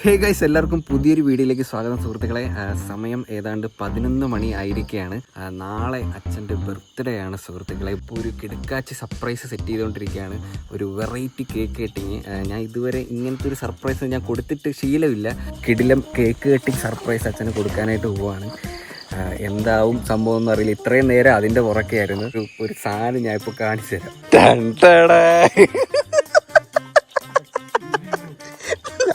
Hey guys, എല്ലാവർക്കും പുതിയൊരു വീഡിയോയിലേക്ക് സ്വാഗതം സുഹൃത്തുക്കളെ. സമയം ഏതാണ്ട് 11 മണി ആയിരിക്കുകയാണ്. നാളെ അച്ഛൻ്റെ ബർത്ത്ഡേ ആണ് സുഹൃത്തുക്കളെ. ഇപ്പോൾ ഒരു കിടക്കാച്ചി സർപ്രൈസ് സെറ്റ് ചെയ്തുകൊണ്ടിരിക്കുകയാണ്. ഒരു വെറൈറ്റി കേക്ക് കട്ടിങ്. ഞാൻ ഇതുവരെ ഇങ്ങനത്തെ ഒരു സർപ്രൈസ് ഞാൻ കൊടുത്തിട്ട് ശീലമില്ല. കിടിലം കേക്ക് കട്ടിങ് സർപ്രൈസ് അച്ഛന് കൊടുക്കാനായിട്ട് പോവുകയാണ്. എന്താവും സംഭവം എന്ന് അറിയില്ല. ഇത്രയും നേരം അതിൻ്റെ പുറക്കെയായിരുന്നു. ഒരു സാധനം ഞാൻ ഇപ്പോൾ കാണിച്ചു തരാം.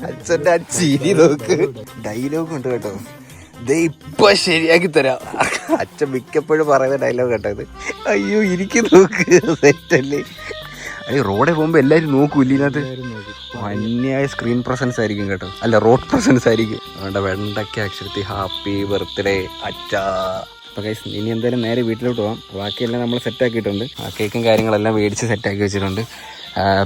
അച്ഛൻ്റെ ആ ചിരി നോക്ക്. ഡയലോഗ് ഉണ്ട് കേട്ടോ. ഇത് ഇപ്പൊ ശരിയാക്കി തരാം. അച്ഛൻ മിക്കപ്പോഴും പറയുന്ന ഡയലോഗ് കേട്ടോ ഇത്. അയ്യോ എനിക്ക് നോക്ക്, സെറ്റല്ലേ. അയ്യോ റോഡിൽ പോകുമ്പോൾ എല്ലാവരും നോക്കൂല്ല. ഇതിനകത്ത് അന്യായ സ്ക്രീൻ പ്രസൻസ് ആയിരിക്കും കേട്ടോ. അല്ല, റോഡ് പ്രസൻസ് ആയിരിക്കും. അതുകൊണ്ട് വെണ്ടയ്ക്ക അക്ഷരത്തിൽ ഹാപ്പി ബർത്ത്ഡേ അച്ഛാ. അപ്പോൾ ഗൈസ്, ഇനി എന്തായാലും നേരെ വീട്ടിലോട്ട് പോകാം. ബാക്കിയെല്ലാം നമ്മൾ സെറ്റാക്കിയിട്ടുണ്ട്. ആ കേക്കും കാര്യങ്ങളെല്ലാം മേടിച്ച് സെറ്റാക്കി വെച്ചിട്ടുണ്ട്.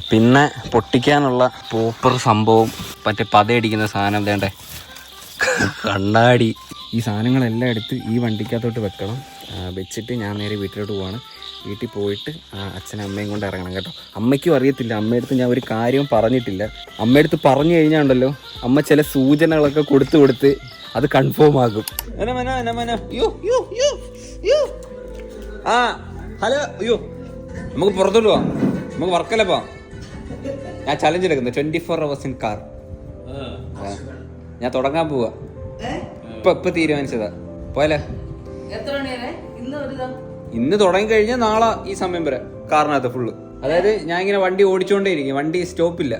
പിന്നെ പൊട്ടിക്കാനുള്ള പോപ്പർ സംഭവം, മറ്റേ പതയടിക്കുന്ന സാധനം വേണ്ടേ, കണ്ണാടി, ഈ സാധനങ്ങളെല്ലാം എടുത്ത് ഈ വണ്ടിക്കകത്തോട്ട് വെക്കണം. വെച്ചിട്ട് ഞാൻ നേരെ വീട്ടിലോട്ട് പോവാണ്. വീട്ടിൽ പോയിട്ട് അച്ഛനും അമ്മയും കൊണ്ട് ഇറങ്ങണം കേട്ടോ. അമ്മയ്ക്കും അറിയത്തില്ല, അമ്മയടുത്ത് ഞാൻ ഒരു കാര്യവും പറഞ്ഞിട്ടില്ല. അമ്മയടുത്ത് പറഞ്ഞു കഴിഞ്ഞാൽ ഉണ്ടല്ലോ, അമ്മ ചില സൂചനകളൊക്കെ കൊടുത്ത് അത് കൺഫേം ആകും. ഹലോ, അയ്യോ നമുക്ക് പുറത്തോട്ട് പോവാം, നമുക്ക് വർക്കല പോവാം. ഞാൻ ചലഞ്ച് എടുക്കുന്നത് 24 hours ഇൻ കാർ. ഞാൻ തുടങ്ങാൻ പോവാ. ഇപ്പൊ തീരുമാനിച്ചതാ. പോയാലേ? ഇന്ന് തുടങ്ങി കഴിഞ്ഞാൽ നാളെ ഈ സമയം വരെ കാറിനകത്ത് ഫുള്ള്. അതായത് ഞാൻ ഇങ്ങനെ വണ്ടി ഓടിച്ചോണ്ടേ ഇരിക്കും. വണ്ടി സ്റ്റോപ്പില്ല,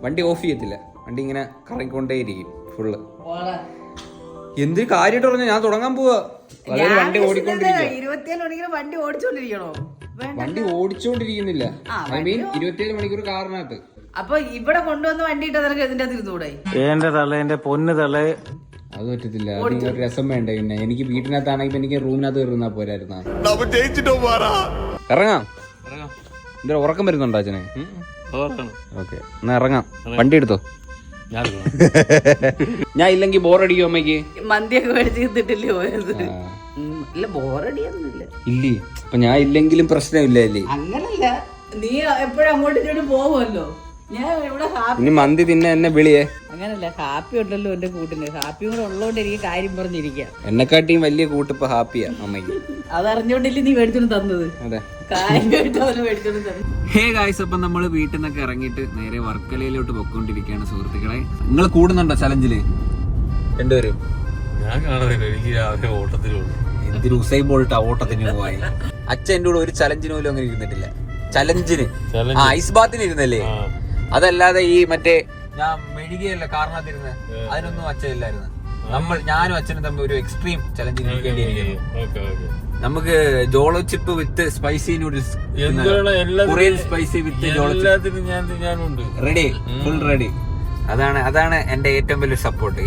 വണ്ടി ഓഫ് ചെയ്യത്തില്ല, വണ്ടി ഇങ്ങനെ കറങ്ങിക്കൊണ്ടേ ഇരിക്കും ഫുള്ള്. എന്തൊരു കാര്യമായിട്ട് പറഞ്ഞാൽ ഞാൻ തുടങ്ങാൻ പോവാ. അതായത് വണ്ടി ഓടിക്കൊണ്ടിരിക്കുക. വണ്ടി ഓടിച്ചോണ്ടിരിക്കുന്നില്ല. ഐ മീൻ 27 മണിക്കൂർ കാറിനകത്ത്. അപ്പൊ ഇവിടെ കൊണ്ടുവന്ന് വണ്ടി ഇട്ട് നിനക്ക് ഇതിന്റെ തിരുന്നൂടെ? എന്റെ തള്ള, എന്റെ പൊന്ന് തള്ള. അത് പറ്റത്തില്ല. ഒരു രസം വേണ്ട. പിന്നെ എനിക്ക് വീട്ടിനകത്താണെങ്കിൽ എനിക്ക് റൂമിനകത്ത് കയറുന്നാ പോരായിരുന്ന. ഇറങ്ങാം. എന്താ ഉറക്കം വരുന്നുണ്ടോ അച്ഛനെ? ഓക്കെ, എന്നാ ഇറങ്ങാം. വണ്ടി എടുത്തോ. ഞാൻ ഇല്ലെങ്കിൽ ബോറടിക്കും അമ്മയ്ക്ക്. മന്തിയൊക്കെ മേടിച്ച് തിന്നിട്ടില്ലേ പോയത്? ഇല്ല, ബോറടിയൊന്നുമില്ല. ഇല്ലേ? അപ്പൊ ഞാൻ ഇല്ലെങ്കിലും പ്രശ്നമില്ല അല്ലേ? അങ്ങനല്ല, നീ എപ്പോഴും അങ്ങോട്ടും ഇങ്ങോട്ടും പോവുമല്ലോ. ഞാൻ ഇവിടെ ഇനി മന്തി തിന്നെ എന്നെ വിളിയേ. അങ്ങനല്ല, ഹാപ്പി ഉണ്ടല്ലോ എന്റെ കൂട്ടിന്. ഹാപ്പിയും കൂടെ ഉള്ളതുകൊണ്ട് എനിക്ക് കാര്യം പറഞ്ഞിരിക്കാം. എന്നെക്കാട്ടിയും വലിയ കൂട്ടിപ്പോ ഹാപ്പിയാ അമ്മയ്ക്ക്. അതറിഞ്ഞോണ്ടില്ലേ നീ മേടിച്ചോണ്ട് തന്നത്? അതെ, കാര്യമായിട്ട് അവന് മേടിച്ചോണ്ട് തന്നത്. ഹേ ഗായ്സ്, അപ്പം നമ്മൾ വീട്ടിൽ നിന്നൊക്കെ ഇറങ്ങിയിട്ട് നേരെ വർക്കലയിലോട്ട് പൊക്കോണ്ടിരിക്കുകയാണ് സുഹൃത്തുക്കളെ. നിങ്ങൾ കൂടുന്നുണ്ടോ ചലഞ്ചില് രണ്ടുപേരും? ഞാൻ കാണുന്നില്ല, എനിക്ക് രാവിലെ ഓട്ടത്തിലുള്ളൂ. എന്തൊരു ഉസൈൻ ബോൾട്ട് ആ ഓട്ടത്തിന് പോയി. അച്ഛൻ എന്റെ കൂടെ ഒരു ചലഞ്ചിന് പോലും അങ്ങനെ ഇരുന്നിട്ടില്ല. ചലഞ്ചിന് ഐസ് ബാത്തിന് ഇരുന്നല്ലേ, അതല്ലാതെ ഈ മറ്റേ ഞാൻ മെഴുകിയല്ല കാരണത്തിരുന്ന് അതിനൊന്നും അച്ഛൻ ഇല്ലായിരുന്നു. ഞാനും അച്ഛനും തമ്മിൽ ഒരു എക്സ്ട്രീം ചലഞ്ചിന് ഇരിക്കേണ്ടിയിരിക്കുന്നു. നമുക്ക് ജോളോ ചിപ്പ് വിത്ത് സ്പൈസി നൂഡിൽസ്, കൊറിയൻ സ്പൈസി വിത്ത് Jolo chip. Ready, full ready. അതാണ് എന്റെ ഏറ്റവും വലിയ സപ്പോർട്ട്.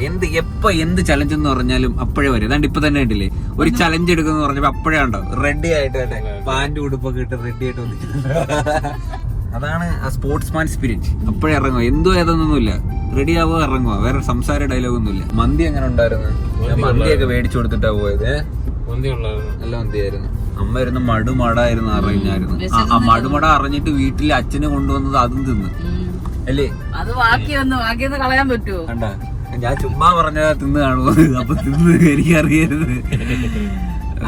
എന്ത് ചലഞ്ച് എന്ന് പറഞ്ഞാലും അപ്പോഴേ വരും. അതാണ്ട് ഇപ്പൊ തന്നെ ഉണ്ടല്ലേ, ഒരു ചലഞ്ച് എടുക്കുന്ന പറഞ്ഞപ്പോ അപ്പോഴേ ഉണ്ടോ റെഡി ആയിട്ട് പാന്റ് ഉടുപ്പൊക്കെ ഇട്ട് റെഡി ആയിട്ട് വന്നിട്ട്. അതാണ് ആ സ്പോർട്സ്മാൻ സ്പിരിറ്റ്. അപ്പോഴേ ഇറങ്ങുക. എന്തോ ഏതൊന്നുമില്ല, റെഡി ആവുക, ഇറങ്ങുക. വേറെ സംസാര ഡയലോഗ് ഒന്നുമില്ല. മന്തി എങ്ങനെ ഉണ്ടായിരുന്നു? ഞാൻ മന്തിയൊക്കെ മേടിച്ചു കൊടുത്തിട്ടാ പോയത്. നല്ല മന്തിയായിരുന്നു. അമ്മ ഇരുന്ന് മടുമടായിരുന്നു അറിഞ്ഞായിരുന്നു. ആ മടുമട അറിഞ്ഞിട്ട് വീട്ടിൽ അച്ഛന് കൊണ്ടുവന്നത് അതും തിന്ന് അല്ലേ? അത് ബാക്കിയൊന്ന് കളയാൻ പറ്റുമോ? കണ്ടാ, ഞാൻ ചുമ്മാ പറഞ്ഞ തിന്ന് കാണുമോ? അപ്പൊ തിന്ന് എനിക്കറിയരുത്.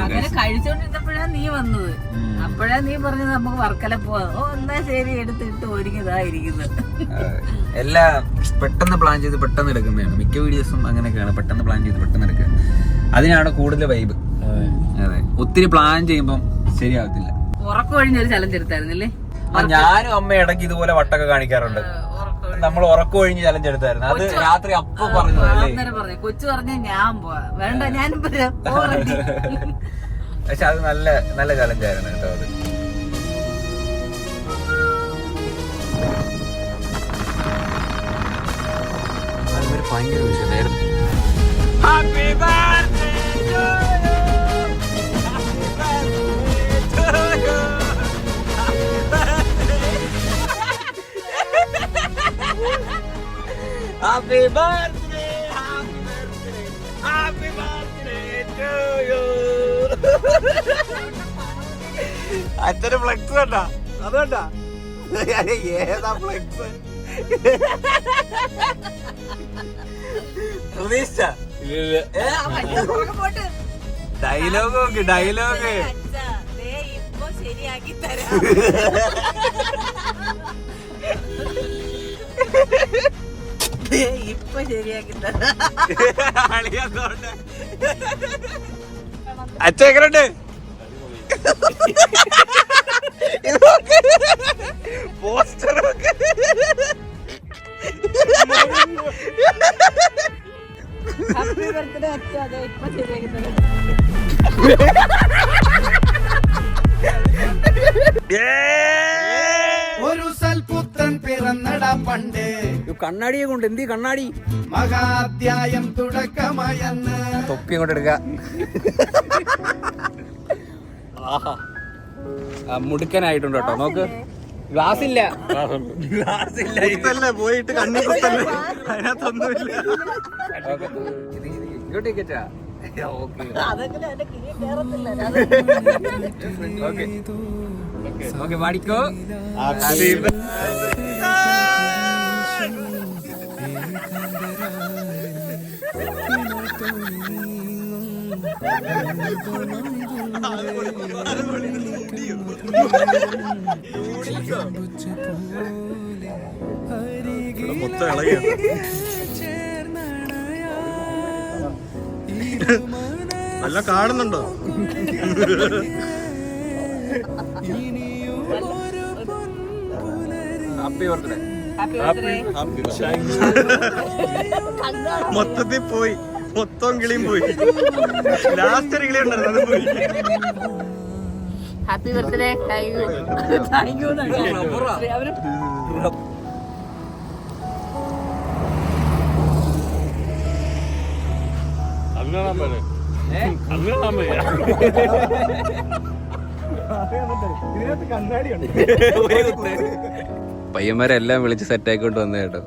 അങ്ങനെ കഴിച്ചോണ്ടിരുന്നപ്പോഴാ നീ വന്നത്. അപ്പോഴാ നീ പറഞ്ഞത് നമുക്ക് വർക്കല പോവാ. ഓ എന്നാ ശരി, എടുത്തിട്ട് ഒരുങ്ങിയതായിരിക്കുന്നത്. എല്ലാം പെട്ടെന്ന് പ്ലാൻ ചെയ്ത് പെട്ടെന്ന് എടുക്കുന്നതാണ്. മിക്ക വീഡിയോസും അങ്ങനെയൊക്കെയാണ്, പെട്ടെന്ന് പ്ലാൻ ചെയ്ത് പെട്ടെന്ന് എടുക്കുക. അതിനാണ് കൂടുതൽ വൈബ്. അതെ, ഒത്തിരി പ്ലാൻ ചെയ്യുമ്പം ശരിയാവത്തില്ല. ഉറക്കം ഒഴിഞ്ഞൊരു ചലഞ്ച് എടുത്തായിരുന്നില്ലേ? ഞാനും അമ്മ ഇടയ്ക്ക് ഇതുപോലെ വട്ടൊക്കെ കാണിക്കാറുണ്ട്. നമ്മൾ ഉറക്കം ഒഴിഞ്ഞ് ചലഞ്ച് എടുത്തായിരുന്നു. അത് രാത്രി അപ്പൊ പറഞ്ഞു. കൊച്ചു പറഞ്ഞ ഞാൻ പോവാ, വേണ്ട ഞാനും പക്ഷെ അത് നല്ല ചലഞ്ചായിരുന്നു കേട്ടോ. അത് ഭയങ്കര വിഷയമായിരുന്നു. Happy birthday, happy birthday, happy birthday to you. അച്ഛന് ഫ്ലെക്സ് കണ്ടാ? അതുകൊണ്ടാ ഏതാ ഫ്ലെക്സ്? പ്രതീക്ഷ പോട്ട് ഡയലോഗ് നോക്ക് ഡയലോഗ്. അച്ഛാ, ദേ ഇപ്പൊ ശരിയാക്കി തരാം. ദേ ഇപ്പൊ ശരിയാക്കി തരാം. അച്ഛ എങ്ങനെയുണ്ട്? പോസ്റ്റർ ഹാപ്പി ബർത്ത്ഡേ അച്ഛാ, ദേ ഇപ്പൊ ശരിയാക്കി തരാം. ഒരു സൽപുത്രൻ പിറന്നട പണ്ട്, കണ്ണാടിയെ കൊണ്ട് എന്തി കണ്ണാടി മഹാധ്യായം തുടക്കമായെന്ന്. തൊപ്പി കൊണ്ട് എടുക്ക. ആഹാ മുടുക്കനായിട്ടുണ്ട് കേട്ടോ. നോക്ക്, ഗ്ലാസ് ഇല്ല, ഗ്ലാസ് ഇല്ല. പോയിട്ട് കണ്ണി കുത്തല്ലേ, അതിനകത്തൊന്നുമില്ല. ഇങ്ങോട്ടേക്കാ. അതെങ്കിലും എന്റെ കിഴി കേറത്തില്ല. ഓക്കെ പാടിക്കോ. മൊത്തം ഇളകിയ നല്ല കാണുന്നുണ്ടോ? Happy birthday. മൊത്തത്തിൽ പോയി, മൊത്തം കിളിയും പോയി. ലാസ്റ്റ് ഒരു കിളി ഉണ്ടായിരുന്നു, അത് പോയി. Happy birthday. Thank you. Thank you. പയ്യന്മാരെല്ലാം വിളിച്ച് സെറ്റ് ആയിക്കൊണ്ട് വന്ന കേട്ടോ.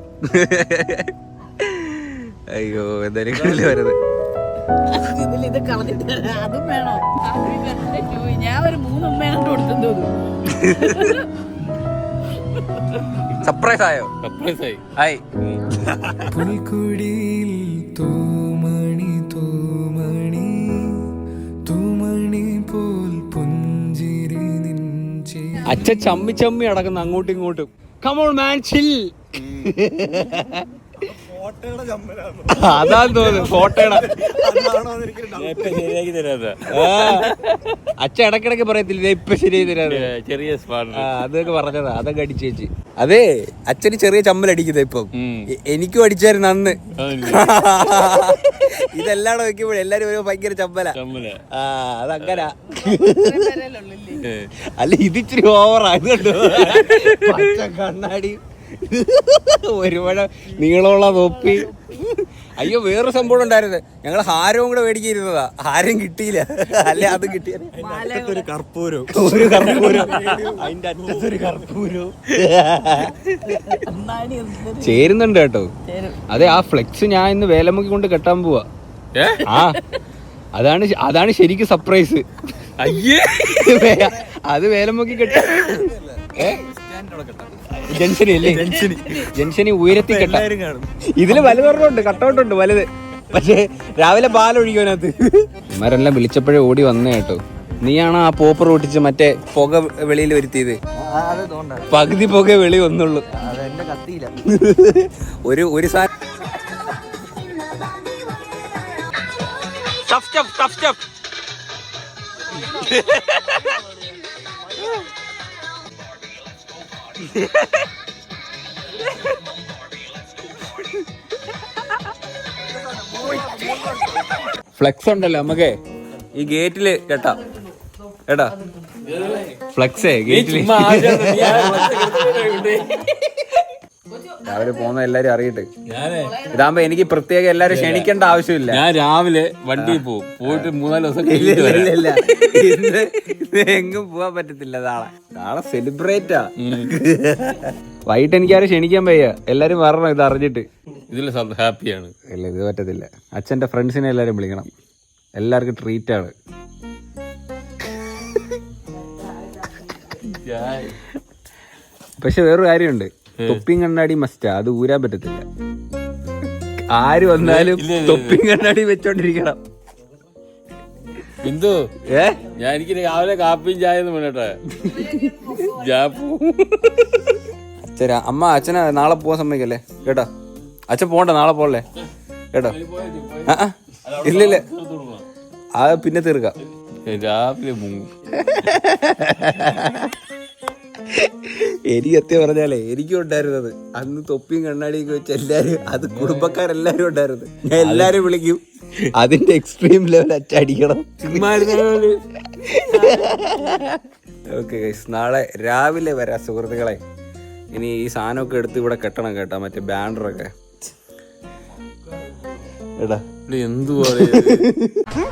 അയ്യോ എന്തായാലും വരുന്നത്. ഇതിലിത് കളഞ്ഞിട്ട് അതും വേണോ? Happy birthday to you. ഞാൻ ഒരു 3 ഉമ്മയാണ് കൊടുത്തെന്ന് തോന്നുന്നു. സർപ്രൈസ് ആയോ? സർപ്രൈസ് ആയി. ആയി. പുൽക്കുടിയിൽ തൂമണി തൂമണി തൂമണി പോൽ പുഞ്ചിരി നിൻചേ. അച്ഛൻ ചമ്മി ചമ്മി അടക്കുന്നു അങ്ങോട്ടും ഇങ്ങോട്ടും. കമോൺ മാൻ ചിൽ. അതാന്ന് തോന്നുന്നു ഫോട്ടോയുടെ. ശരിയാക്കി തരാതെ അച്ഛൻ ഇടക്കിടക്ക് പറയത്തില്ല ഇപ്പൊ ശരിയായി തരാതെ. ചെറിയ സ്പാർട്ട്. അതൊക്കെ പറഞ്ഞതാ, അതൊക്കെ അടിച്ചേച്ചി. അതെ അച്ഛന് ചെറിയ ചമ്മലടിക്കുന്നത് ഇപ്പം. എനിക്കും അടിച്ചായിരുന്നു അന്ന്. ഇതെല്ലാം നോക്കിയപ്പോഴേ എല്ലാരും ഒരു ഭയങ്കര ചമ്മല. ആ അതങ്ങനാ. അല്ല ഇതിച്ചിരി ഓവറായതുകൊണ്ട് പച്ച കണ്ണാടി, ഒരുപാട് നീളമുള്ള തൊപ്പി. അയ്യോ വേറൊരു സംഭവം ഉണ്ടായിരുന്നു. ഞങ്ങൾ ഹാരവും കൂടെ മേടിക്കിരുന്നതാ. ഹാരം കിട്ടിയില്ല. അല്ലെ അത് കിട്ടിയ ഒരു കർപ്പൂരം, ഒരു കർപ്പൂരം, അതിന്റെ അറ്റത്തൊരു കർപ്പൂരം ചേരുന്നുണ്ട് കേട്ടോ. അതെ ആ ഫ്ലെക്സ് ഞാൻ ഇന്ന് വേലമുക്കി കൊണ്ട് കെട്ടാൻ പോവാ. ആ അതാണ് ശരിക്കും സർപ്രൈസ്. അയ്യേ അത് വേലമുക്കി കെട്ടാ. ജംഗ്ഷനില്ലേ, ജംഗ്ഷനി ഉയരത്തി കെട്ടാ. ഇതില് വലുതൊരെണ്ണമുണ്ട്, കട്ടൗട്ടുണ്ട് വലുത്. പക്ഷേ രാവിലെ പാലൊഴിക്കും. ഇമാരെല്ലാം വിളിച്ചപ്പോഴേ ഓടി വന്നേ കേട്ടോ. നീയാണോ ആ പോപ്പർ ഒട്ടിച്ച് മറ്റേ പുക വെളിയിൽ വരുത്തിയത്? പകുതി പുക വെളി വന്നുള്ളൂ. ഒരു സാധനം ഫ്ലെക്സ് ഉണ്ടല്ലോ നമുക്ക് ഈ ഗേറ്റില് കേട്ടാ ഫ്ലെക്സേ ഗേറ്റില്. രാവിലെ പോകുന്ന എല്ലാരും അറിയട്ടെ. ഇതാകുമ്പോ എനിക്ക് പ്രത്യേകം എല്ലാരും ക്ഷണിക്കേണ്ട ആവശ്യമില്ല. ഞാൻ രാവിലെ വണ്ടിയിൽ പോകും, പോയിട്ട് 3-4 ദിവസം ഇല്ല ഇന്ന് എങ്ങും പോവാൻ പറ്റത്തില്ല. നാളെ സെലിബ്രേറ്റാ. വൈകിട്ട് എനിക്കാരും ക്ഷണിക്കാൻ വയ്യ. എല്ലാരും വരണം ഇത് അറിഞ്ഞിട്ട്. ഇതിൽ ഹാപ്പിയാണ്. ഇല്ല ഇത് പറ്റത്തില്ല. അച്ഛന്റെ ഫ്രണ്ട്സിനെ എല്ലാരും വിളിക്കണം. എല്ലാവർക്കും ട്രീറ്റ് ആണ്. പക്ഷെ വേറൊരു കാര്യമുണ്ട്. തൊപ്പിയും കണ്ണാടി മസ്റ്റാ, അത് ഊരാൻ പറ്റത്തില്ല. ആര് വന്നാലും തൊപ്പിയും കണ്ണാടി വെച്ചോണ്ടിരിക്കണം. ബിന്ദു ഞാൻ എനിക്ക് രാവിലെ കാപ്പിയും ചായ വേണട്ടെ. അമ്മ അച്ഛനെ നാളെ പോവാൻ സമ്മതിക്കല്ലേ കേട്ടോ. അച്ഛൻ പോണ്ട, നാളെ പോകല്ലേ കേട്ടോ. ഇല്ലില്ല, അത് പിന്നെ തീർക്കാം. രാവിലെ മുങ്ങും. എനിക്ക് സത്യം പറഞ്ഞാലേ എനിക്കും ഉണ്ടായിരുന്നത് അന്ന് തൊപ്പിയും കണ്ണാടിയൊക്കെ വെച്ച് എല്ലാരും, അത് കുടുംബക്കാരെല്ലാരും ഉണ്ടായിരുന്നു. ഞാൻ എല്ലാരും വിളിക്കും, അതിന്റെ എക്സ്ട്രീം ലെവൽ അച്ചടിക്കണം. ഓക്കെ ഗൈസ്, നാളെ രാവിലെ വരാം സുഹൃത്തുക്കളെ. ഇനി ഈ സാധനമൊക്കെ എടുത്ത് ഇവിടെ കെട്ടണം കേട്ടോ, മറ്റേ ബാനറൊക്കെ. എടാ എന്തുവാ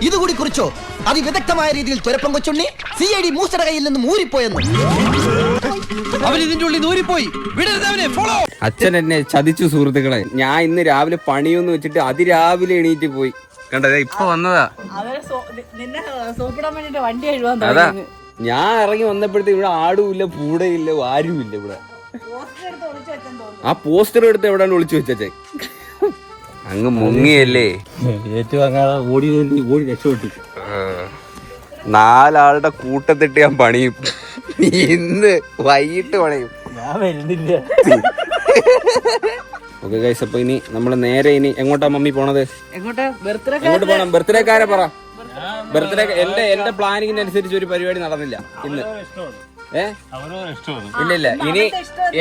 ഇതുകൂടി കുറിച്ചോ? അതിവിദഗ്ധമായ രീതിയിൽ തുരപ്പം കൊച്ചുണ്ണി CID മൂസയുടെ കയ്യിൽ നിന്ന് ഊരിപ്പോയെന്ന്. അവൻ ഇതിന്റെ ഉള്ളിൽ ഊരിപ്പോയി. അച്ഛൻ എന്നെ ചതിച്ചു സുഹൃത്തുക്കളെ. ഞാൻ ഇന്ന് രാവിലെ പണിയൊന്ന് വെച്ചിട്ട് അതിരാവിലെ എണീറ്റ് പോയി. കണ്ടതേ ഇപ്പൊ വന്നതാ. നിന്നെ സോപ്പിടാൻ വേണ്ടിട്ട് വണ്ടി എഴുതാൻ അതാ ഞാൻ ഇറങ്ങി വന്നപ്പോഴത്തേക്ക് ഇവിടെ ആടുമില്ല, പൂടയില്ല, ആരുമില്ല ഇവിടെ. ആ പോസ്റ്റർ എടുത്ത് എവിടെയാണ് ഒളിച്ചു വെച്ചേ? അങ്ങ് മുങ്ങിയല്ലേ. ഓടി രക്ഷപ്പെട്ടു. 4 ആളുടെ കൂട്ടത്തിട്ട് ഞാൻ പണിയും. ഇന്ന് വൈകിട്ട് പണിയും. ഞാൻ വരുന്നില്ല. ഓക്കെ ഗൈസ്, അപ്പൊ ഇനി നമ്മള് നേരെ ഇനി എങ്ങോട്ടാ മമ്മി പോണത്? എങ്ങോട്ട് പോണം? ബർത്ത്ഡേക്കാരെ പറ. ബർത്ത്ഡേ എന്റെ പ്ലാനിങ്ങിനനുസരിച്ച് ഒരു പരിപാടി നടന്നില്ല ഇന്ന്. ഇല്ല ഇനി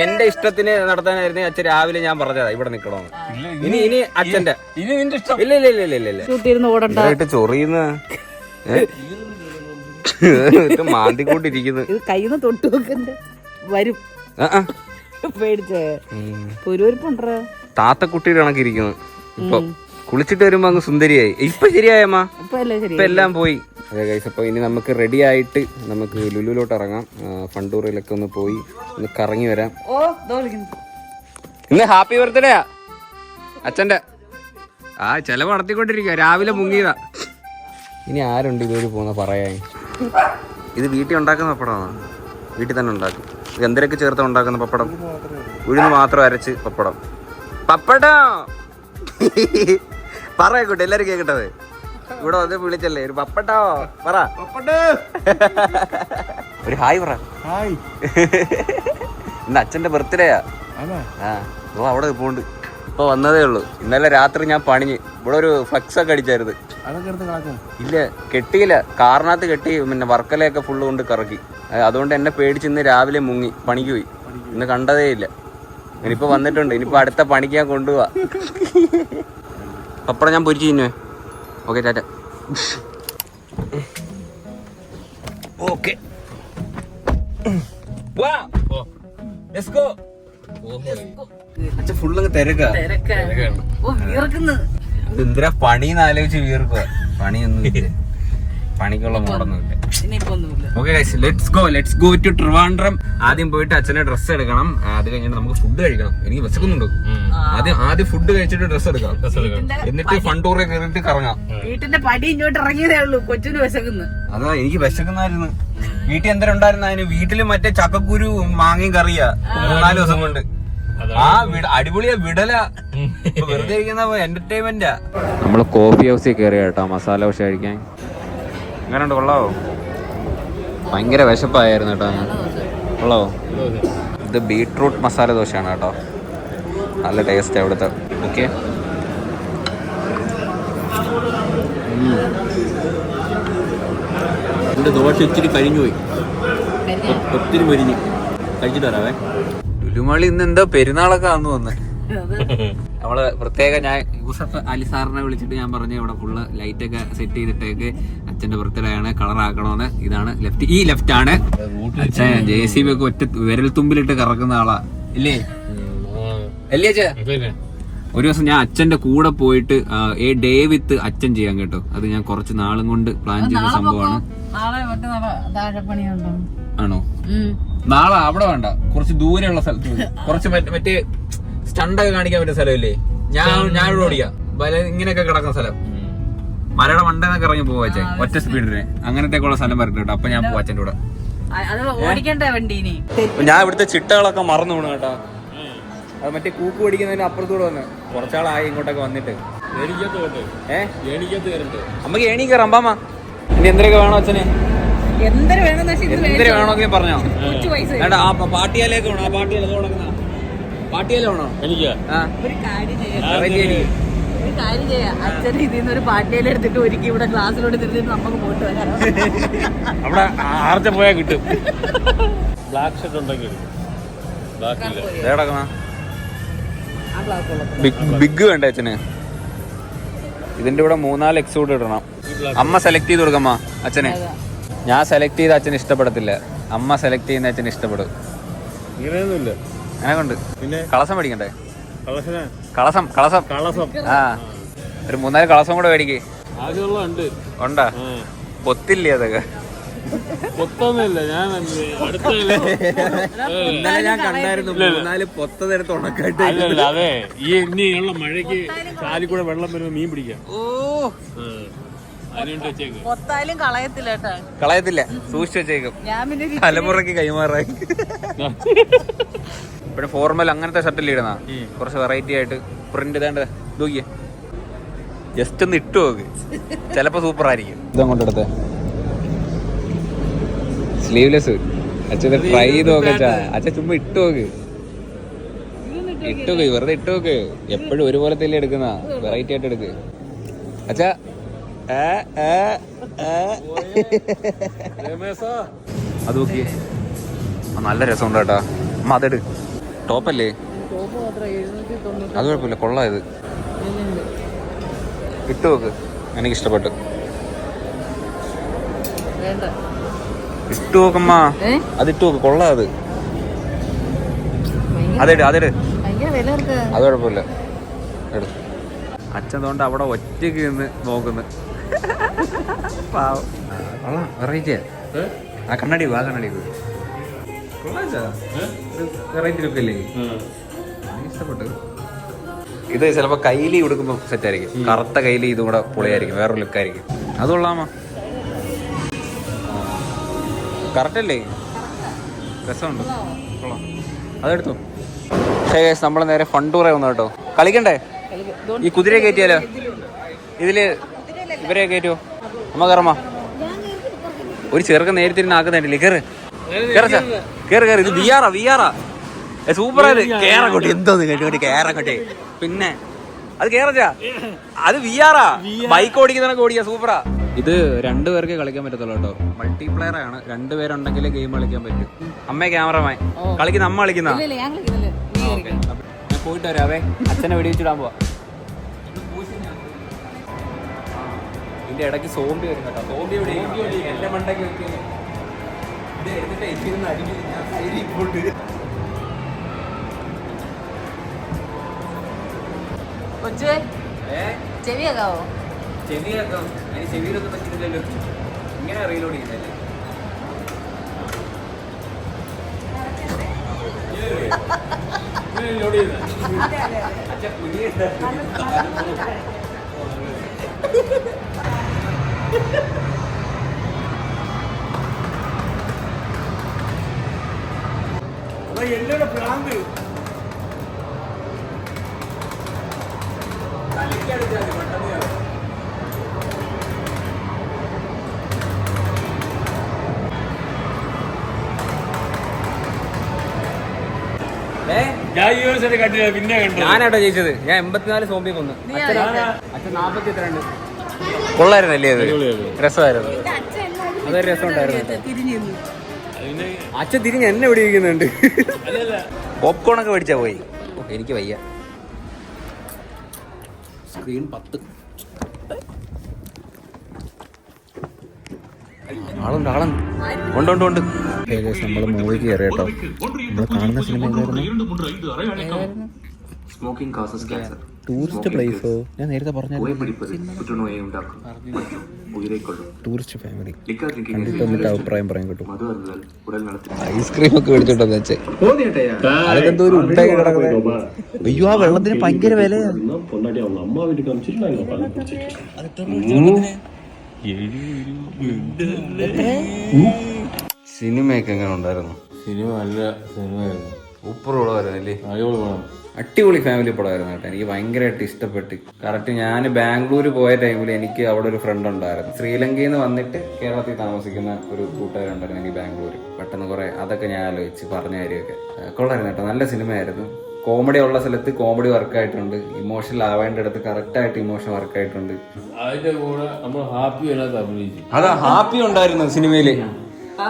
എന്റെ ഇഷ്ടത്തിന് നടത്താനായിരുന്നു അച്ഛൻ രാവിലെ ഞാൻ പറഞ്ഞതാ ഇവിടെ നിക്കണോന്ന്. ഇനി അച്ഛന്റെ ഇല്ല ചൊറിയുന്ന മാന്തിക്കൊണ്ടിരിക്കുന്നു. കയ്യിൽ തൊട്ട് നോക്കണ്ട വരും. താത്തക്കുട്ടിയുടെ കണക്കിരിക്കുന്നു. ഇപ്പൊ കുളിച്ചിട്ട് വരുമ്പോ അങ്ങ് സുന്ദരിയായി. ഇപ്പൊ ശരിയായമ്മ, ഇപ്പൊ എല്ലാം പോയി. അതെ ഗൈസ്, അപ്പൊ ഇനി നമുക്ക് റെഡി ആയിട്ട് നമുക്ക് ലുലുലോട്ട് ഇറങ്ങാം. ഫണ്ടൂറിലൊക്കെ ഒന്ന് പോയി ഒന്ന് കറങ്ങി വരാം. ഇന്ന് ഹാപ്പി ബർത്ത്ഡേയാ അച്ഛന്റെ. ചെലവ് നടത്തിക്കൊണ്ടിരിക്കുക, രാവിലെ മുങ്ങിയതാ. ഇനി ആരുണ്ട് ഇതൊരു പോന്ന പറയാൻ? ഇത് വീട്ടിൽ ഉണ്ടാക്കുന്ന പപ്പടമാണ്. വീട്ടിൽ തന്നെ ഉണ്ടാക്കും. ഇത് എന്തിനൊക്കെ ചേർത്ത് ഉണ്ടാക്കുന്ന പപ്പടം? ഉഴുന്ന് മാത്രം അരച്ച് പപ്പടം. പപ്പടം പറയട്ടെ, എല്ലാരും കേക്കട്ടത്. ഇവിടെ വന്ന് വിളിച്ചല്ലേ ഒരു പപ്പടോ പറ. ഒരു ഹായ് പറ. ഇന്ന് അച്ഛന്റെ ബർത്ത്ഡേയാ. ഓ അവിടെ പോണ്ട്. ഇപ്പൊ വന്നതേ ഉള്ളൂ. ഇന്നലെ രാത്രി ഞാൻ പണിഞ്ഞ് ഇവിടെ ഒരു ഫ്ലക്സ് ഒക്കെ അടിച്ചായിരുന്നു. ഇല്ല കെട്ടിയില്ല, കാറിനകത്ത് കെട്ടി. പിന്നെ വർക്കലയൊക്കെ ഫുള്ള് കൊണ്ട് കറക്കി. അതുകൊണ്ട് എന്നെ പേടിച്ച് ഇന്ന് രാവിലെ മുങ്ങി പണിക്ക് പോയി. ഇന്ന് കണ്ടതേ ഇല്ല. ഇനിയിപ്പോ വന്നിട്ടുണ്ട്. ഇനിയിപ്പോ അടുത്ത പണിക്ക് ഞാൻ കൊണ്ടുപോവാ. പപ്പടം ഞാൻ പൊരിച്ചു തിന്നുവേ. ഓക്കെ ടാറ്റ. ഓക്കെ അച്ഛൻ ഫുള്ള് തിരക്കാ. എന്തിനാ പണിന്ന് ആലോചിച്ച് വീർക്കുക? പണിയൊന്നും ഇല്ല, പണിക്കുള്ള മോടൊന്നുമില്ല. Okay guys, let's go to Trivandrum. ആദ്യം പോയിട്ട് അച്ഛനെ ഡ്രസ്സ് എടുക്കണം. അത് കഴിഞ്ഞിട്ട് നമുക്ക് ഫുഡ് കഴിക്കണം. എനിക്ക് വിശക്കുന്നുണ്ട്. ആദ്യം ഫുഡ് കഴിച്ചിട്ട് ഡ്രസ്സ് എടുക്കണം. എന്നിട്ട് ഫണ്ടൂറെ കയറിയിട്ട് കറങ്ങാം. വീട്ടിന്റെ പടി ഇങ്ങോട്ട് ഇറങ്ങിയതേ ഉള്ളൂ. കൊച്ചിന് വിശക്കുന്നു. അതാ എനിക്ക് വിശക്കുന്നായിരുന്നു. വീട്ടിൽ എന്തെങ്കിലും ഉണ്ടായിരുന്നു. അതിന് വീട്ടില് മറ്റേ ചക്കക്കുരു മാങ്ങയും കറിയാ 3-4 ദിവസം കൊണ്ട്. അടിപൊളിയാ വിടല. വെറുതെ ഇരിക്കുന്ന എന്റർടൈൻമെന്റാ. നമ്മള് കോഫി ഹൗസിൽ കയറിയ കേട്ടോ മസാല ദോശ കഴിക്കാൻ. എങ്ങനെയുണ്ട്? കൊള്ളാവോ? ഭയങ്കര വിശപ്പായിരുന്നു കേട്ടോ. കൊള്ളാവോ? ഇത് ബീട്രൂട്ട് മസാല ദോശയാണ് കേട്ടോ. നല്ല ടേസ്റ്റ് അവിടുത്തെ. ഓക്കെ, എന്റെ ദോശ ഇച്ചിരി കരിഞ്ഞു പോയി. ഒത്തിരി മരിഞ്ഞ് കഴിച്ചിട്ട് വരാവേ. ലുലുമാളി ഇന്ന് എന്തോ പെരുന്നാളൊക്കെ ആണെന്ന് തോന്നുന്നു. നമ്മള് പ്രത്യേകം ഞാൻ യൂസഫ് അലി സാറിനെ വിളിച്ചിട്ട് ഞാൻ പറഞ്ഞു ഇവിടെ ഫുള്ള് ലൈറ്റ് ഒക്കെ സെറ്റ് ചെയ്തിട്ടേക്ക് അച്ഛന്റെ ബർത്ത്ഡേ ആണ്, കളർ ആക്കണോന്ന്. ഇതാണ് ലെഫ്റ്റ്. ഈ ലെഫ്റ്റ് ആണ് അച്ഛൻ. JCB ഒക്കെ ഒറ്റ വിരൽ തുമ്പിലിട്ട് കറക്കുന്ന ആളാ ഇല്ലേ? അല്ലേ അച്ഛാ? ഒരു ദിവസം ഞാൻ അച്ഛന്റെ കൂടെ പോയിട്ട് ഡേ വിത്ത് അച്ഛൻ ചെയ്യാൻ കേട്ടോ. അത് ഞാൻ കുറച്ച് നാളും കൊണ്ട് പ്ലാൻ ചെയ്ത സംഭവമാണ്. ആണോ? നാളെ അവിടെ വേണ്ട, കുറച്ച് ദൂരെയുള്ള സ്ഥലത്ത് കുറച്ച് മറ്റേ സ്റ്റണ്ടൊക്കെ കാണിക്കാൻ പറ്റിയ സ്ഥലമില്ലേ? ഞാൻ ഇവിടെ ഓടിക്കാം. ഇങ്ങനെയൊക്കെ കിടക്കുന്ന സ്ഥലം, മലയുടെ മണ്ടന്നൊക്കെ ഇറങ്ങി പോവാ അച്ഛൻ ഒറ്റ സ്പീഡിന്. അങ്ങനത്തേക്കുള്ള സ്ഥലം വരട്ടെ കേട്ടോ. അപ്പൊ ഞാൻ പോവാ അച്ഛൻ്റെ കൂടെ. ഞാൻ ഇവിടുത്തെ ചിട്ടകളൊക്കെ മറന്നു പോണു കേട്ടോ. അത് മറ്റേ കൂക്ക് പിടിക്കുന്നതിന് അപ്പുറത്തൂടെ വന്ന് കുറച്ചാളായി ഇങ്ങോട്ടൊക്കെ വന്നിട്ട്. അമ്മക്ക് ഏണി കയറാം അമ്പാമ്മ. ഇനി എന്തൊക്കെ വേണോ അച്ഛന്? എന്തൊരു വേണമെന്ന് എന്തൊരു വേണമെങ്കിൽ പറഞ്ഞോ. പൈസ വേണ്ട ആ പാട്ടിയാലേക്ക് വേണോ? ആ പാട്ടിയാല തുടങ്ങുന്ന പാട്ടിയാല വേണോ? എനിക്ക് ഒരു കാര്യം ചെയ്യാം. അച്ഛൻ ഇതിൽ നിന്ന് ഒരു പാട്ടിയില എടുത്തിട്ട് ഒരുക്കി ഇവിടെ ക്ലാസ്സിലോട്ട് തിരിച്ചിട്ട് നമുക്ക് പോയിട്ട് വരാം. അവിടെ ആർച്ച പോയാൽ കിട്ടും. ബ്ലാക്ക് ഷർട്ട് ഉണ്ടെങ്കിൽ ബിഗ് വേണ്ട അച്ഛന്. ഇതിന്റെ കൂടെ 3-4 എക്സൂട്ട് ഇടണം. അമ്മ സെലക്ട് ചെയ്ത് കൊടുക്കമ്മ അച്ഛന്. ഞാൻ സെലക്ട് ചെയ്ത അച്ഛന് ഇഷ്ടപ്പെടത്തില്ല. അമ്മ സെലക്ട് ചെയ്യുന്ന അച്ഛന് ഇഷ്ടപ്പെടും. ഇങ്ങനെയൊന്നുമില്ല. അങ്ങനെ കൊണ്ട് പിന്നെ കളസം മേടിക്കണ്ടേ? കളസം ആ ഒരു 3-4 കളസം കൂടെ മേടിക്കേ. ആദ്യമുള്ള ഉണ്ട്. ഉണ്ടാ പൊത്തില്ലേ അതൊക്കെ? പൊത്തൊന്നുമില്ല. ഞാൻ ഇന്നലെ ഞാൻ കണ്ടായിരുന്നു 3-4 പൊത്തതെടുത്ത് ഉണക്കായിട്ട്. അല്ലല്ല, അതെ ഈ ഇനിയുള്ള മഴയ്ക്ക് കാലിൽ കൂടെ വെള്ളം വരുമ്പോ മീൻ പിടിക്കാം. അതിനുണ്ട് വെച്ചേക്ക്. മൊത്തായാലും കളയത്തില്ല കേട്ടോ. കളയത്തില്ല, സൂക്ഷിച്ചു വെച്ചേക്കും. ഞാൻ പിന്നെ തലമുറക്ക് കൈമാറായി. ഇവിടെ ഫോർമൽ അങ്ങനത്തെ ഷർട്ടിൽ ഇടുന്ന കുറച്ച് വെറൈറ്റി ആയിട്ട് പ്രിന്റ് ഇതാണ്ട് നോക്കിയേ. ജസ്റ്റ് ഒന്ന് ഇട്ടു നോക്ക്, ചിലപ്പോ സൂപ്പർ ആയിരിക്കും. ഇതങ്ങോട്ടെടുത്തേ സ്ലീവ്ലെസ്. അച്ഛൻ ട്രൈ ചെയ്ത് നോക്ക. അച്ഛൻ ചുമ്മാ ഇട്ടു നോക്ക്, ഇട്ടുനോക്ക്, വെറുതെ ഇട്ടു നോക്ക്. എപ്പോഴും ഒരുപോലത്തെ എടുക്കുന്ന വെറൈറ്റി ആയിട്ട് എടുക്ക് അച്ഛാ. അത് നോക്കിയേ, നല്ല രസമുണ്ട് കേട്ടാ. അമ്മ അതെട്. ടോപ്പല്ലേ? അത് കുഴപ്പമില്ല, കൊള്ളാം. ഇത് ഇട്ടു നോക്ക്, എനിക്ക് ഇഷ്ടപ്പെട്ടു. ഇട്ടു നോക്കമ്മ, അതിട്ടു നോക്ക്, കൊള്ളാം. അതെട് അത് കുഴപ്പമില്ല, എടു. അച്ഛൻ തോണ്ട് അവിടെ ഒറ്റയ്ക്ക് നിന്ന് നോക്കുന്നു. വെറൈറ്റിയാ. ആ കണ്ണാടി ആ കണ്ണാടി വെറൈറ്റി ലുക്കല്ലേ? ഇഷ്ടപ്പെട്ടു. ഇത് ചിലപ്പോ കയ്യിലി കൊടുക്കുമ്പോ സെറ്റ് ആയിരിക്കും. കറുത്ത കയ്യിലി ഇതും കൂടെ പൊളിയായിരിക്കും, വേറൊരു ലുക്കായിരിക്കും. അത് കൊള്ളാമോ? കറക്റ്റ് അല്ലേ? രസമുണ്ട്, കൊള്ളാം. അതെടുത്തോ. നമ്മൾ നേരെ ഫൺ ടൂറേ വന്നു കേട്ടോ. കളിക്കണ്ടേ? ഈ കുതിരയെ കയറ്റിയാലോ? ഇതില് ഇവരെ കയറ്റുമോ? അമ്മ കയറമ്മ. ഒരു ചെറുക്കൻ നേരത്തെ ആക്കുന്നില്ലേ? കേറ് കേറ് കേറ്. ഇത് വിയാറാ സൂപ്പറായത്. കേറങ്ങോട്ടെ, എന്തോന്ന് കേട്ടോട്ടെ, കേറങ്ങോട്ടെ. പിന്നെ അത് കേറച്ചാ, അത് വിയാറാ. ബൈക്ക് ഓടിക്കുന്നതൊക്കെ ഓടിക്കാ, സൂപ്പറാ. ഇത് 2 പേർക്ക് കളിക്കാൻ പറ്റത്തുള്ളൂ കേട്ടോ. മൾട്ടിപ്ലെയർ ആണ്, 2 പേരുണ്ടെങ്കിലേ ഗെയിം കളിക്കാൻ പറ്റും. അമ്മയെ ക്യാമറമാൻ കളിക്കുന്ന, അമ്മ കളിക്കുന്ന. ഞാൻ പോയിട്ട് വരാവേ, അച്ഛനെ വെടിവെച്ചിടാൻ പോവാ. ഇതിന്റെ ഇടയ്ക്ക് സോംബി വരും കേട്ടോ. സോംബി എന്റെ മണ്ടയ്ക്ക് വെക്കുന്നു. ഇത് എടുത്തിട്ട് എത്തിരുന്ന് അടിക്കുന്നു. ഞാൻ സൈഡിൽ പോട്ട് ചെവിയാക്കാവോ? ചെവിയാക്കാം. അതിന് ചെവിയിലൊന്നും പറ്റില്ലല്ലോ. ഇങ്ങനെ റീലോഡ് ചെയ്യുന്നല്ലേ? അച്ഛൻ പുതിയ എന്നോട് പ്രാന്ത്. ഞാൻ ഈ ഒരു സ്ഥലം കണ്ടില്ല, പിന്നെ കണ്ടു. ഞാനാട്ടോ ജയിച്ചത്. ഞാൻ 84 സോംബി കൊന്നു. അച്ഛൻ 42. കൊള്ളായിരുന്നല്ലേ? അത് രസമായിരുന്നു. അതൊരു രസം ഉണ്ടായിരുന്നു. അച്ഛൻ തിരിഞ്ഞ് എന്നെ ഇവിടെ ഇരിക്കുന്നുണ്ട്. പോപ്കോൺ ഒക്കെ മേടിച്ചാ പോയി. എനിക്ക് വയ്യ. സ്ക്രീൻ 10. ആളുണ്ട് ഉണ്ട്. നമ്മള് മൂവിക്ക് കയറി കേട്ടോ. നമ്മൾ കാണുന്ന സിനിമ ഏതായിരുന്നു? Smoking causes cancer. ടൂറിസ്റ്റ് പ്ലേസോ? ഞാൻ നേരത്തെ പറഞ്ഞു. ടൂറിസ്റ്റ് ഫാമിലി കണ്ടിട്ട് വന്നിട്ട് അഭിപ്രായം പറയാൻ കിട്ടും. ഐസ്ക്രീം ഒക്കെ മേടിച്ചോട്ടോ വെച്ചേ. അതെന്തോ ഒരു ഉണ്ടായി കിടക്കുന്നത്. അയ്യോ, ആ വെള്ളത്തിന് ഭയങ്കര വിലയാ. സിനിമയൊക്കെ എങ്ങനെ ഉണ്ടായിരുന്നു? സിനിമ നല്ല സിനിമയായിരുന്നു. സൂപ്പർ പടമായിരുന്നു അല്ലേ? അടിപൊളി പടം. അടിപൊളി ഫാമിലി പടമായിരുന്നു കേട്ടോ. എനിക്ക് ഭയങ്കരമായിട്ട് ഇഷ്ടപ്പെട്ടു. കറക്റ്റ് ഞാൻ ബാംഗ്ലൂർ പോയ ടൈമിൽ എനിക്ക് അവിടെ ഒരു ഫ്രണ്ട് ഉണ്ടായിരുന്നു. ശ്രീലങ്കയിൽ നിന്ന് വന്നിട്ട് കേരളത്തിൽ താമസിക്കുന്ന ഒരു കൂട്ടുകാരുണ്ടായിരുന്നു എനിക്ക് ബാംഗ്ലൂർ. പെട്ടെന്ന് കുറെ അതൊക്കെ ഞാൻ ആലോചിച്ച് പറഞ്ഞ കാര്യമൊക്കെ കൊള്ളായിരുന്നു കേട്ടോ. നല്ല സിനിമയായിരുന്നു. കോമഡി ഉള്ള സ്ഥലത്ത് കോമഡി വർക്കായിട്ടുണ്ട്. ഇമോഷണൽ ആവേണ്ട അടുത്ത് കറക്റ്റായിട്ട് ഇമോഷൻ വർക്കായിട്ടുണ്ട്. അതിന്റെ കൂടെ നമ്മൾ ഹാപ്പി അതിനകത്ത് അഭിനയിച്ചു. അതാ ഹാപ്പി ഉണ്ടായിരുന്നു സിനിമയില്.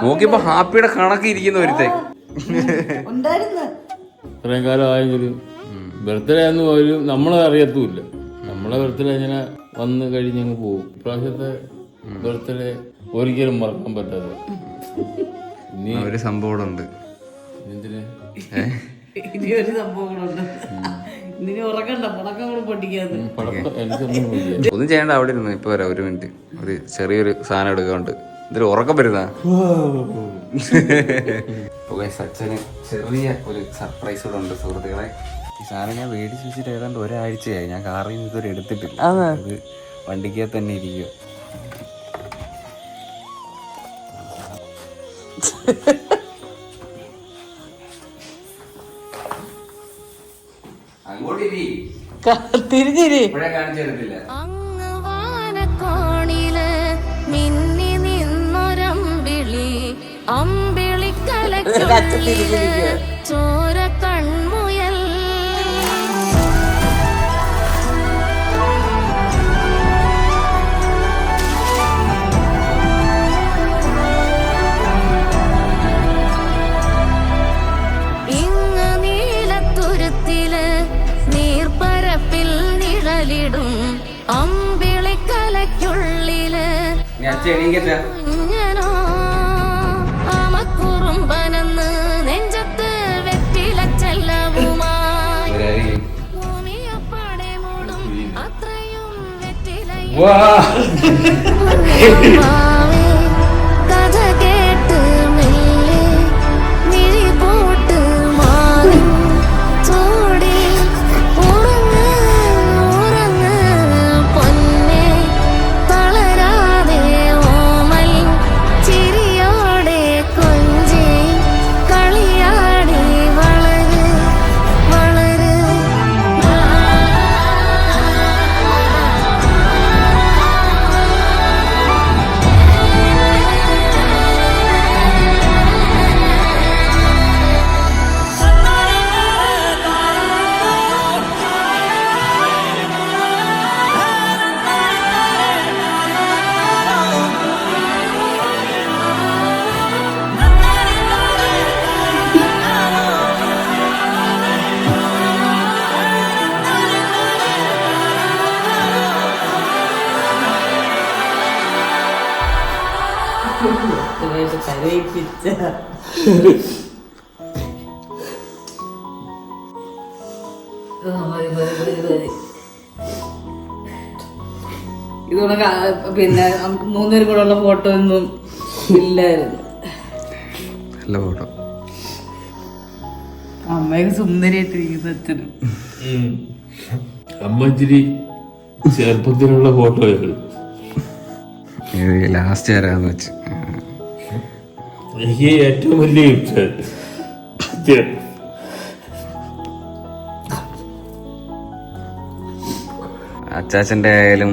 നോക്കിയപ്പോ ഹാപ്പിയുടെ കണക്ക് ഇരിക്കുന്ന ഒരുത്തെ ഇത്രയും കാലം ആയെങ്കിലും ബർത്ത്ഡേ എന്ന് പോലും നമ്മളെ അറിയത്തുമില്ല. നമ്മളെ ബർത്ത്ഡേ ഇങ്ങനെ വന്ന് കഴിഞ്ഞങ്ങ് പോകും. ഇപ്രാവശ്യത്തെ ബർത്ത്ഡേ ഒരിക്കലും മറക്കാൻ പറ്റാതെ. ഇനി ഒരു സംഭവം ഉണ്ട്. എന്തിന് ഇനിയൊരു സംഭവങ്ങളുണ്ട്. ഇനി ഉറക്കണ്ട, പടക്കങ്ങൾ പൊട്ടിക്കാതെ. എനിക്കൊന്നും ഇല്ല. ഒന്നും ചെയ്യേണ്ട, അവിടെ ഇരുന്നു. ഇപ്പൊ വരാം, ഒരു മിനിറ്റ്. ഒരു ചെറിയൊരു സാധനം എടുക്കാണ്ട്. ഇതൊരു ഉറക്കം വരുന്ന സച്ചന് ചെറിയ ഒരു സർപ്രൈസ് കൂടെ ഉണ്ട് സുഹൃത്തുക്കളെ. ഈ സാധനം ഞാൻ മേടിച്ച് വെച്ചിട്ട് ഏതാണ്ട് ഒരാഴ്ചയായി. ഞാൻ കാറിൽ നിന്ന് ഇതുവരെ എടുത്തിട്ടില്ല. അത് വണ്ടിക്കകത്ത് തന്നെ ഇരിക്കുക. അങ്ങോട്ട് തിരിഞ്ഞിരി കാണിച്ചു തരത്തില്ല. അങ്ങ് വാനക്കോണില് മിന്നി നിന്നൊരമ്പിളി അമ്പിളിക്കലച്ചു ചോര കൺമുയൽ ഇങ്ങ് നീലത്തുരുത്തില് നീർപ്പരപ്പിൽ നിഴലിടും അമ്പിളിക്കലയ്ക്കുള്ളില് കുഞ്ഞനോ ആമക്കുറുമ്പനെന്ന് നെഞ്ചത്ത് വെറ്റില ചെല്ലവുമായി ഭൂമിയപ്പാടെ മൂടും അത്രയും വെറ്റിലയും കഥ കേട്ട് മെല്ലെ മിഴി പോട്ട് മാറി ചൂടി ഉറങ്ങ് ഉറങ്ങ് പൊന്നെ തളരാതെ ഓമൽ ചിരിയോടെ കൊഞ്ചി കളിയാടി വളര് വളര് കരയിപ്പിച്ച ഇതുകൊണ്ട് പിന്നെ 3 പേരും കൂടെ ഉള്ള ഫോട്ടോ ഒന്നും ഇല്ലായിരുന്നു. നല്ല ഫോട്ടോ. അമ്മയൊക്കെ സുന്ദരിയായിട്ടിരിക്കുന്ന അച്ഛനും. അമ്മച്ചിരി ചെറുപ്പത്തിലുള്ള ഫോട്ടോകൾ ലാസ്റ്റ് ആരാന്ന് വെച്ച് എനിക്ക് ഏറ്റവും വലിയ ഗിഫ്റ്റ്. അച്ചാച്ചൻ്റെ ആയാലും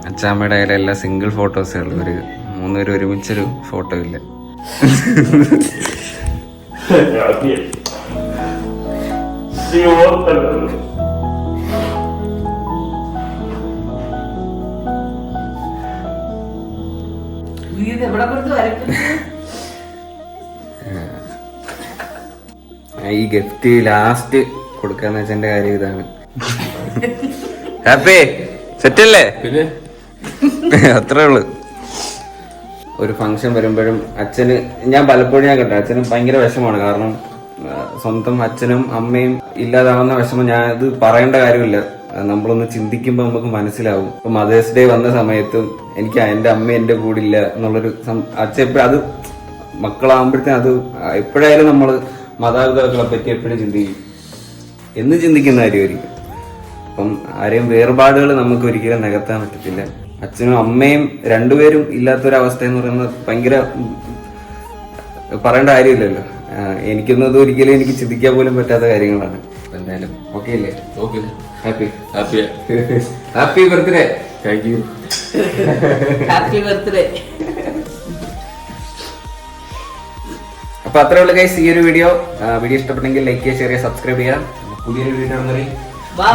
അച്ചാമ്മയുടെ ആയാലും എല്ലാം സിംഗിൾ ഫോട്ടോസേ ഉള്ളൂ. ഒരു 3 പേരും ഒരുമിച്ചൊരു ഫോട്ടോ ഇല്ല. നീ ഇത് എവിടെ കൊടുത്ത് വരയ്ക്കുന്നു? ഈ ഗിഫ്റ്റ് ലാസ്റ്റ് കൊടുക്കാന്ന് വെച്ചെന്റെ കാര്യം ഇതാണ്. ഹാപ്പി സെറ്റല്ലേ? പിന്നെ അത്രേ ഉള്ളു. ഒരു ഫംഗ്ഷൻ വരുമ്പോഴും അച്ഛന് ഞാൻ പലപ്പോഴും ഞാൻ കണ്ടു അച്ഛന് ഭയങ്കര വിഷമമാണ്. കാരണം സ്വന്തം അച്ഛനും അമ്മയും ഇല്ലാതാവുന്ന വിഷമം ഞാൻ ഇത് പറയേണ്ട കാര്യമില്ല. നമ്മളൊന്ന് ചിന്തിക്കുമ്പോൾ നമുക്ക് മനസ്സിലാവും. ഇപ്പൊ മദേഴ്സ് ഡേ വന്ന സമയത്തും എനിക്ക് എന്റെ അമ്മ എന്റെ കൂടെ ഇല്ല എന്നുള്ളൊരു അച്ഛൻ എപ്പോഴും അത് മക്കളാകുമ്പോഴത്തേനും അത് എപ്പോഴായാലും നമ്മള് മാതാപിതാക്കളെ പറ്റി എപ്പോഴും ചിന്തിക്കും. എന്ന് ചിന്തിക്കുന്ന കാര്യമായിരിക്കും. അപ്പം ആരെയും വേർപാടുകൾ നമുക്ക് ഒരിക്കലും നികത്താൻ പറ്റത്തില്ല. അച്ഛനും അമ്മയും രണ്ടുപേരും ഇല്ലാത്തൊരവസ്ഥ എന്ന് പറയുന്നത് ഭയങ്കര പറയേണ്ട കാര്യമില്ലല്ലോ. എനിക്കൊന്നും അത് ഒരിക്കലും എനിക്ക് ചിന്തിക്കാൻ പോലും പറ്റാത്ത കാര്യങ്ങളാണ്. എന്തായാലും ഓക്കെ അല്ലേ? ഓക്കെ, ഹാപ്പി ഹാപ്പിയാ. Happy birthday. Thank you. Happy birthday. അപ്പൊ അത്രേ ഉള്ളു ഗൈസ് ഈ ഒരു വീഡിയോ. വീഡിയോ ഇഷ്ടപ്പെട്ടെങ്കിൽ ലൈക്ക് ചെയ്യുക, ഷെയർ ചെയ്യുക, സബ്സ്ക്രൈബ് ചെയ്യാം. പുതിയൊരു വീഡിയോ ബൈ.